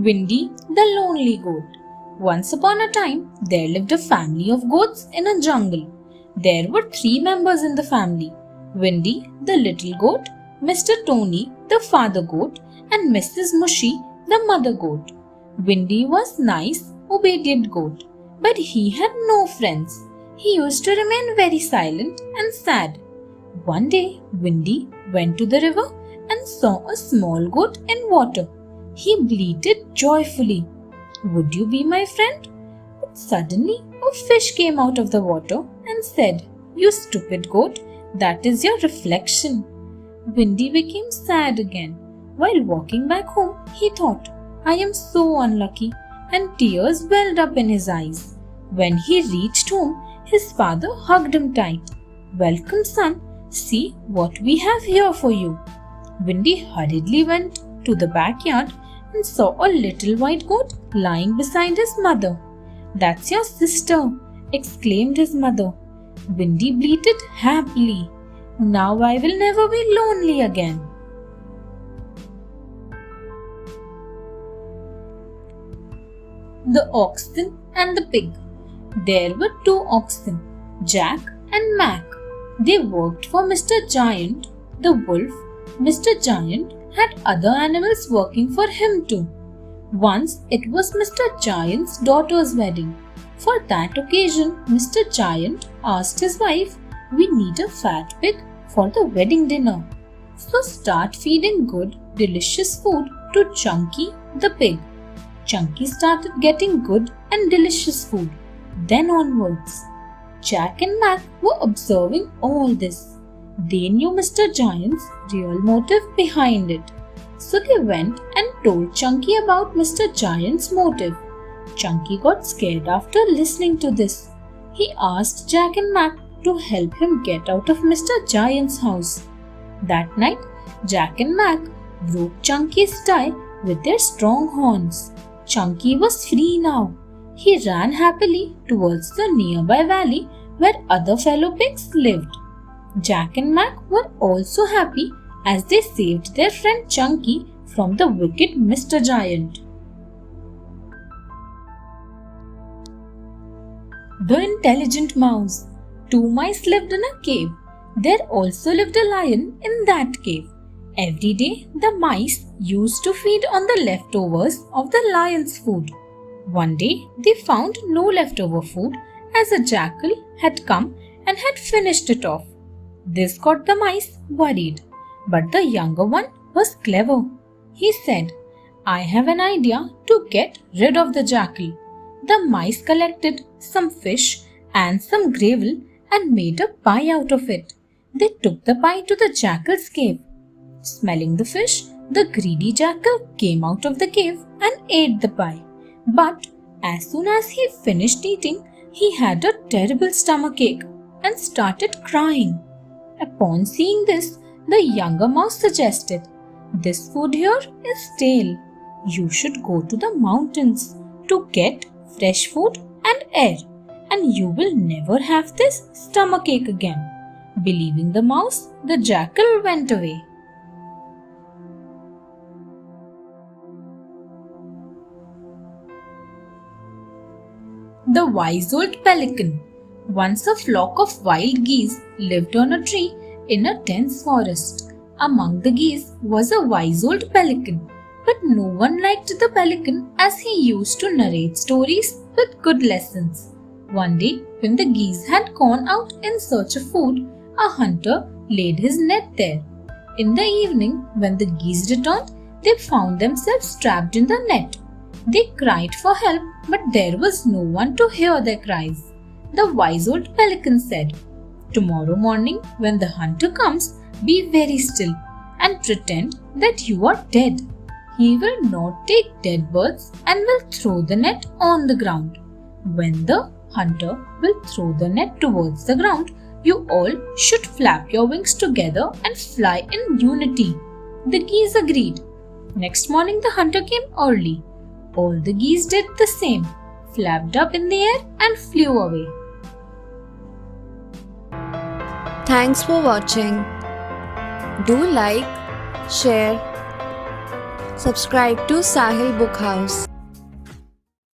Windy the Lonely Goat. Once upon a time, there lived a family of goats in a jungle. There were three members in the family: Windy the little goat, Mr. Tony the father goat, and Mrs. Mushy the mother goat. Windy was nice, obedient goat, but he had no friends. He used to remain very silent and sad. One day, Windy went to the river and saw a small goat in water. He bleated joyfully, "Would you be my friend?" But suddenly a fish came out of the water and said, "You stupid goat, that is your reflection." Windy became sad again. While walking back home, he thought, "I am so unlucky," and tears welled up in his eyes. When he reached home, his father hugged him tight. "Welcome, son. See what we have here for you." Windy hurriedly went to the backyard and saw a little white goat lying beside his mother. "That's your sister," exclaimed his mother. Windy bleated happily, "Now I will never be lonely again." The Oxen and the Pig. There were two oxen, Jack and Mac. They worked for Mr. Giant, the wolf. Mr. Giant had other animals working for him too. Once it was Mr. Giant's daughter's wedding. For that occasion, Mr. Giant asked his wife, "We need a fat pig for the wedding dinner. So start feeding good, delicious food to Chunky the pig." Chunky started getting good and delicious food. Then onwards, Jack and Mac were observing all this. They knew Mr. Giant's real motive behind it. So they went and told Chunky about Mr. Giant's motive. Chunky got scared after listening to this. He asked Jack and Mac to help him get out of Mr. Giant's house. That night, Jack and Mac broke Chunky's tie with their strong horns. Chunky was free now. He ran happily towards the nearby valley where other fellow pigs lived. Jack and Mac were also happy as they saved their friend Chunky from the wicked Mr. Giant. The Intelligent Mouse. Two mice lived in a cave. There also lived a lion in that cave. Every day, the mice used to feed on the leftovers of the lion's food. One day, they found no leftover food as a jackal had come and had finished it off. This got the mice worried, but the younger one was clever. He said, "I have an idea to get rid of the jackal." The mice collected some fish and some gravel and made a pie out of it. They took the pie to the jackal's cave. Smelling the fish, the greedy jackal came out of the cave and ate the pie. But as soon as he finished eating, he had a terrible stomachache and started crying. Upon seeing this, the younger mouse suggested, "This food here is stale. You should go to the mountains to get fresh food and air, and you will never have this stomachache again." Believing the mouse, the jackal went away. The Wise Old Pelican. Once a flock of wild geese lived on a tree in a dense forest. Among the geese was a wise old pelican, but no one liked the pelican as he used to narrate stories with good lessons. One day, when the geese had gone out in search of food, a hunter laid his net there. In the evening, when the geese returned, they found themselves trapped in the net. They cried for help, but there was no one to hear their cries. The wise old pelican said, "Tomorrow morning, when the hunter comes, be very still and pretend that you are dead. He will not take dead birds and will throw the net on the ground. When the hunter will throw the net towards the ground, you all should flap your wings together and fly in unity." The geese agreed. Next morning, the hunter came early. All the geese did the same, flapped up in the air and flew away. Thanks for watching. Do like, share, Subscribe to Sahil Book House.